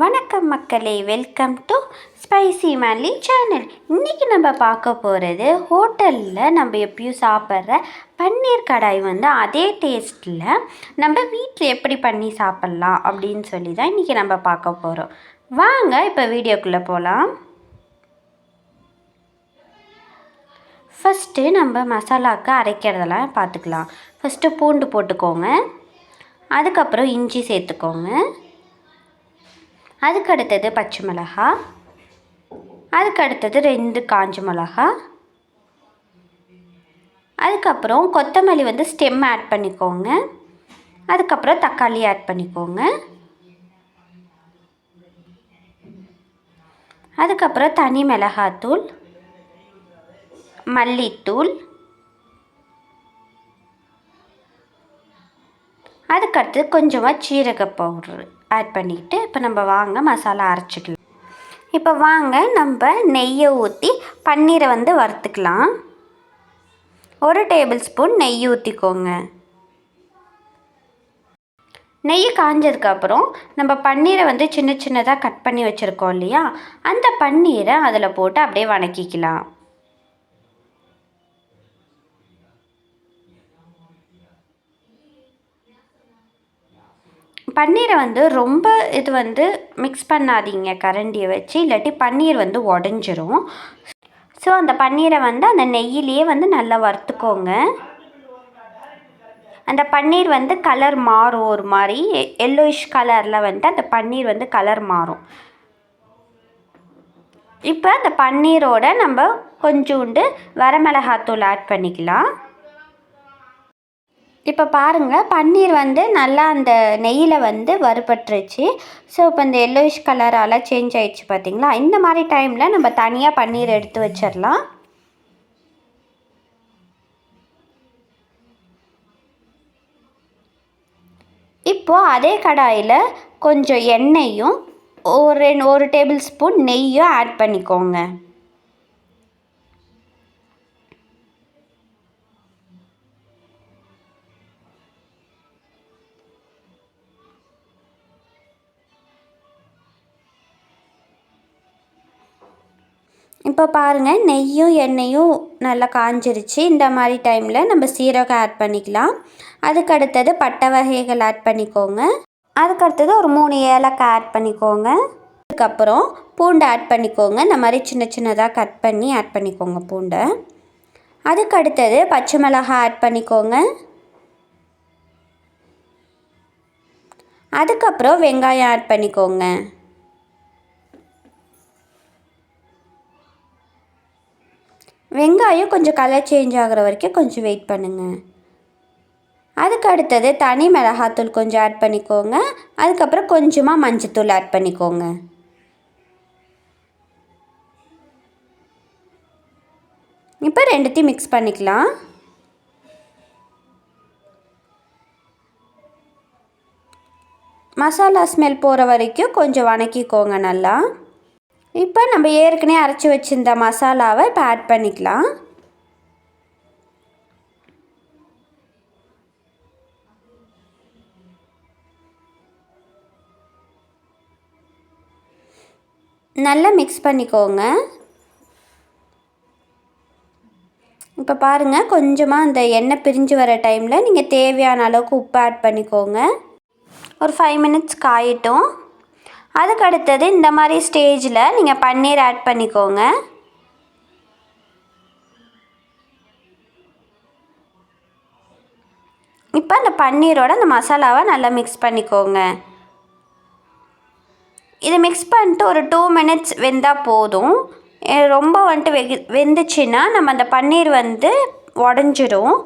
வணக்கம் மக்களே, welcome to spicy manly channel. இன்றைக்கி நம்ம பார்க்க போகிறது ஹோட்டலில் நம்ம எப்பயும் சாப்பிட்ற பன்னீர் கடாய் அதே டேஸ்ட்டில் நம்ம வீட்டில் எப்படி பண்ணி சாப்பிட்லாம் அப்படின்னு சொல்லி தான் இன்றைக்கி நம்ம பார்க்க போகிறோம். வாங்க இப்போ வீடியோக்குள்ளே போகலாம். ஃபஸ்ட்டு நம்ம மசாலாவுக்கு அரைக்கிறதெல்லாம் பார்த்துக்கலாம். ஃபஸ்ட்டு பூண்டு போட்டுக்கோங்க, அதுக்கப்புறம் இஞ்சி சேர்த்துக்கோங்க, அதுக்கடுத்தது பச்சை மிளகா, அதுக்கடுத்தது 2 காஞ்ச மிளகா, அதுக்கப்புறம் கொத்தமல்லி ஸ்டெம் ஆட் பண்ணிக்கோங்க, அதுக்கப்புறம் தக்காளி ஆட் பண்ணிக்கோங்க, அதுக்கப்புறம் தனி மிளகாத்தூள், மல்லித்தூள், அதுக்கடுத்து கொஞ்சமாக சீரக பவுட்ரு ஆட் பண்ணிக்கிட்டு இப்போ நம்ம வாங்க மசாலா அரைச்சிக்கலாம். இப்போ வாங்க நம்ம நெய்யை ஊற்றி பன்னீரை வறுத்துக்கலாம். 1 டேபிள் ஸ்பூன் நெய் ஊற்றிக்கோங்க. நெய் காஞ்சதுக்கப்புறம் நம்ம பன்னீரை சின்ன சின்னதாக கட் பண்ணி வச்சுருக்கோம் இல்லையா, அந்த பன்னீரை அதில் போட்டு அப்படியே வதக்கிக்கலாம். பன்னீரை ரொம்ப இது மிக்ஸ் பண்ணாதீங்க கரண்டியை வச்சு, இல்லாட்டி பன்னீர் உடஞ்சிரும். ஸோ அந்த பன்னீரை அந்த நெய்யிலேயே நல்லா வறுத்துக்கோங்க. அந்த பன்னீர் கலர் மாறும், ஒரு மாதிரி எல்லோயிஷ் கலரில் அந்த பன்னீர் கலர் மாறும். இப்போ அந்த பன்னீரோட நம்ம கொஞ்சோண்டு வரமிளகாத்தூள் ஆட் பண்ணிக்கலாம். இப்போ பாருங்கள், பன்னீர் நல்லா அந்த நெய்யில் வறுபட்டுருச்சு. ஸோ இப்போ இந்த எல்லோயிஷ் கலரால் சேஞ்ச் ஆகிடுச்சு பார்த்திங்களா. இந்த மாதிரி டைமில் நம்ம தனியாக பன்னீர் எடுத்து வச்சிடலாம். இப்போது அதே கடாயில் கொஞ்சம் எண்ணெயும் ஒரு டேபிள் ஸ்பூன் நெய்யும் ஆட் பண்ணிக்கோங்க. இப்போ பாருங்கள், நெய்யும் எண்ணெயும் நல்லா காஞ்சிருச்சு. இந்த மாதிரி டைமில் நம்ம சீரகம் ஆட் பண்ணிக்கலாம். அதுக்கடுத்தது பட்டை வகைகள் ஆட் பண்ணிக்கோங்க. அதுக்கடுத்தது ஒரு 3 ஏலக்காய் ஆட் பண்ணிக்கோங்க. அதுக்கப்புறம் பூண்டை ஆட் பண்ணிக்கோங்க. இந்த மாதிரி சின்ன சின்னதாக கட் பண்ணி ஆட் பண்ணிக்கோங்க பூண்டை. அதுக்கடுத்தது பச்சை மிளகாய் ஆட் பண்ணிக்கோங்க. அதுக்கப்புறம் வெங்காயம் ஆட் பண்ணிக்கோங்க. வெங்காயம் கொஞ்சம் கலர் சேஞ்ச் ஆகிற வரைக்கும் கொஞ்சம் வெயிட் பண்ணுங்கள். அதுக்கு அடுத்தது தனி மிளகாத்தூள் கொஞ்சம் ஆட் பண்ணிக்கோங்க. அதுக்கப்புறம் கொஞ்சமாக மஞ்சத்தூள் ஆட் பண்ணிக்கோங்க. இப்போ ரெண்டுத்தையும் மிக்ஸ் பண்ணிக்கலாம். மசாலா ஸ்மெல் போகிற வரைக்கும் கொஞ்சம் வதக்கிக்கோங்க நல்லா. இப்போ நம்ம ஏற்கனவே அரைச்சி வச்சுருந்த மசாலாவை இப்போ ஆட் பண்ணிக்கலாம். நல்லா மிக்ஸ் பண்ணிக்கோங்க. இப்போ பாருங்கள், கொஞ்சமாக அந்த எண்ணெய் பிரிஞ்சு வர டைமில் நீங்கள் தேவையான அளவுக்கு உப்பு ஆட் பண்ணிக்கோங்க. ஒரு 5 மினிட்ஸ் காயட்டும். அதுக்கு அடுத்தது இந்த மாதிரி ஸ்டேஜில் நீங்கள் பன்னீர் ஆட் பண்ணிக்கோங்க. இப்போ அந்த பன்னீரோட அந்த மசாலாவை நல்லா மிக்ஸ் பண்ணிக்கோங்க. இதை மிக்ஸ் பண்ணிட்டு ஒரு 2 மினிட்ஸ் வெந்தால் போதும். ரொம்ப வெந்துச்சுன்னா நம்ம அந்த பன்னீர் உடஞ்சிடும்.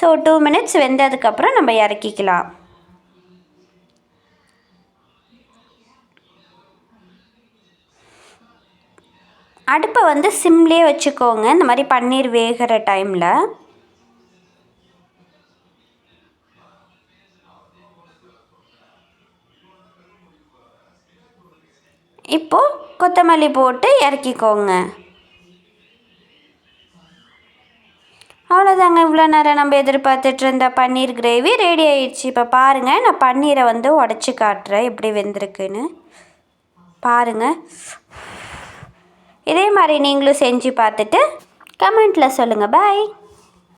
ஸோ 2 மினிட்ஸ் வெந்ததுக்கப்புறம் நம்ம இறக்கிக்கலாம். அடுப்பை சிம்லேயே வச்சுக்கோங்க இந்த மாதிரி பன்னீர் வேகிற டைமில். இப்போது கொத்தமல்லி போட்டு இறக்கிக்கோங்க. அவ்வளோதாங்க, இவ்வளோ நேரம் நம்ம எதிர்பார்த்துட்டு இருந்த பன்னீர் கிரேவி ரெடி ஆயிடுச்சு. இப்போ பாருங்கள், நான் பன்னீரை உடச்சி காட்டுறேன் எப்படி வெந்திருக்குன்னு. பாருங்கள். இதே மாதிரி நீங்களும் செஞ்சு பார்த்துட்டு கமெண்ட்டில் சொல்லுங்கள். பாய்.